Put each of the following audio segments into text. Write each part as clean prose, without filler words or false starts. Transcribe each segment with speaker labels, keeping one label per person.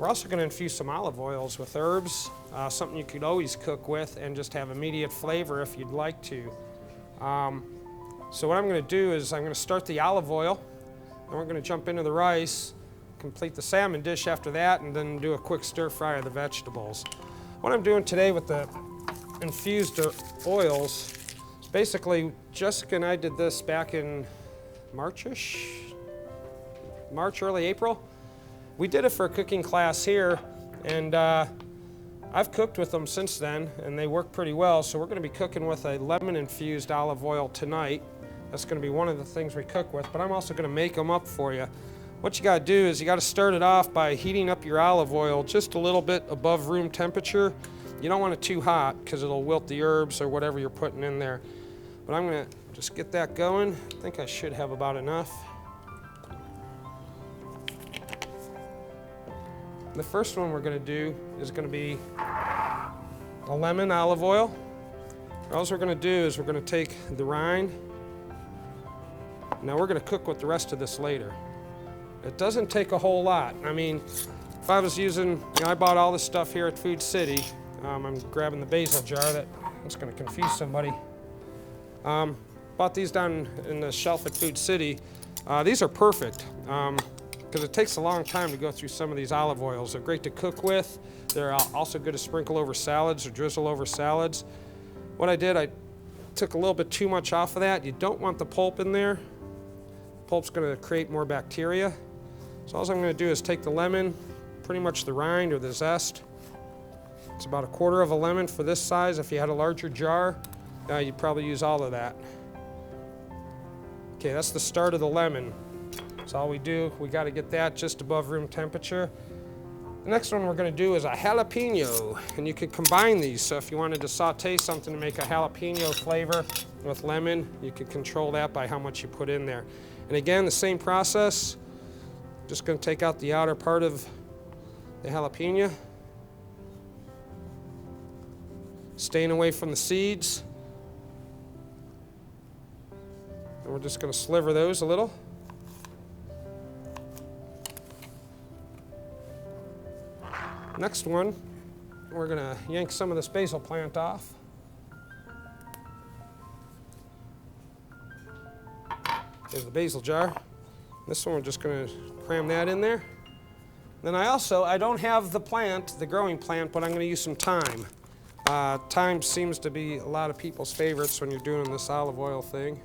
Speaker 1: We're also going to infuse some olive oils with herbs, something you could always cook with and just have immediate flavor if you'd like to. So what I'm going to do is I'm going to start the olive oil, and we're going to jump into the rice, complete the salmon dish after that, and then do a quick stir fry of the vegetables. What I'm doing today with the infused oils is basically, Jessica and I did this back in March, early April. We did it for a cooking class here, and I've cooked with them since then, and they work pretty well. So we're going to be cooking with a lemon-infused olive oil tonight. That's going to be one of the things we cook with, but I'm also going to make them up for you. What you got to do is you got to start it off by heating up your olive oil just a little bit above room temperature. You don't want it too hot because it'll wilt the herbs or whatever you're putting in there. But I'm going to just get that going. I think I should have about enough. The first one we're going to do is going to be a lemon olive oil. All we're going to do is we're going to take the rind. Now we're going to cook with the rest of this later. It doesn't take a whole lot. I mean, if I was using, I bought all this stuff here at Food City. I'm grabbing the Basil Jar. That's going to confuse somebody. Bought these down in the shelf at Food City. These are perfect because it takes a long time to go through some of these olive oils. They're great to cook with. They're also good to sprinkle over salads or drizzle over salads. What I did, I took a little bit too much off of that. You don't want the pulp in there. Pulp's going to create more bacteria. So all I'm going to do is take the lemon, pretty much the rind or the zest. It's about 1/4 of a lemon for this size. If you had a larger jar, you'd probably use all of that. Okay, that's the start of the lemon. That's all we do. We got to get that just above room temperature. The next one we're going to do is a jalapeno, and you could combine these. So if you wanted to saute something to make a jalapeno flavor with lemon, you could control that by how much you put in there. And again, the same process. Just going to take out the outer part of the jalapeno. Staying away from the seeds. And we're just going to sliver those a little. Next one, we're going to yank some of this basil plant off. There's the basil jar. This one we're just going to cram that in there. Then I don't have the plant, the growing plant, but I'm going to use some thyme. Thyme seems to be a lot of people's favorites when you're doing this olive oil thing.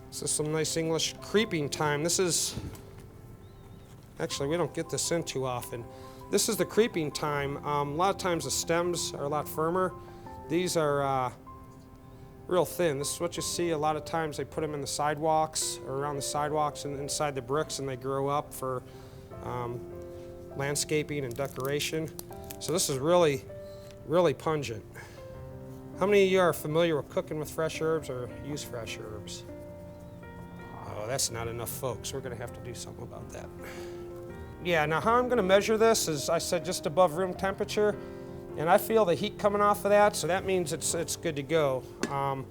Speaker 1: This is some nice English creeping thyme. This is, actually we don't get this in too often. This is the creeping thyme. A lot of times the stems are a lot firmer. These are real thin. This is what you see a lot of times. They put them in the sidewalks or around the sidewalks and inside the bricks, and they grow up for landscaping and decoration. So this is really, really pungent. How many of you are familiar with cooking with fresh herbs or use fresh herbs? Oh, that's not enough, folks. We're going to have to do something about that. Yeah, now how I'm going to measure this is, I said, just above room temperature. And I feel the heat coming off of that, so that means it's good to go. So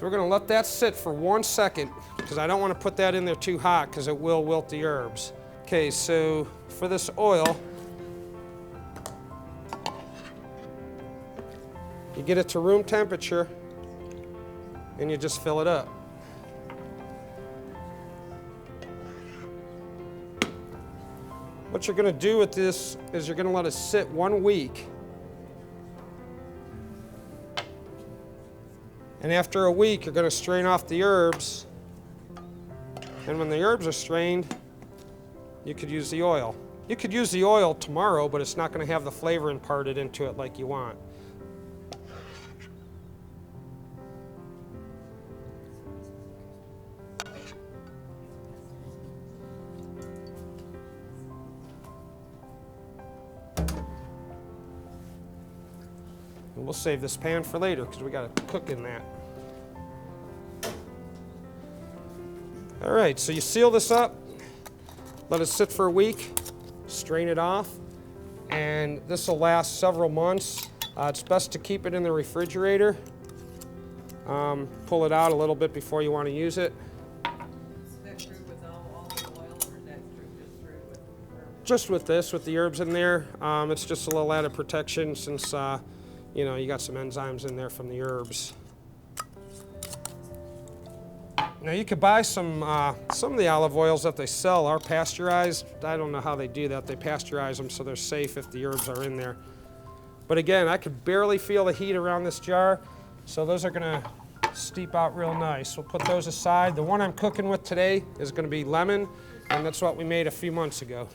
Speaker 1: we're going to let that sit for 1 second, because I don't want to put that in there too hot, because it will wilt the herbs. Okay, so for this oil, you get it to room temperature, and you just fill it up. What you're going to do with this is you're going to let it sit 1 week. And after a week, you're going to strain off the herbs. And when the herbs are strained, you could use the oil. You could use the oil tomorrow, but it's not going to have the flavor imparted into it like you want. And we'll save this pan for later because we got to cook in that. All right, so you seal this up, let it sit for a week, strain it off, and this will last several months. It's best to keep it in the refrigerator. Pull it out a little bit before you want to use it.
Speaker 2: Is that true with all the oils, or is that
Speaker 1: just with this, with the herbs in there, it's just a little added protection since, you know, you got some enzymes in there from the herbs. Now you could buy some of the olive oils that they sell are pasteurized. I don't know how they do that. They pasteurize them so they're safe if the herbs are in there. But again, I could barely feel the heat around this jar, so those are gonna steep out real nice. We'll put those aside. The one I'm cooking with today is gonna be lemon, and that's what we made a few months ago.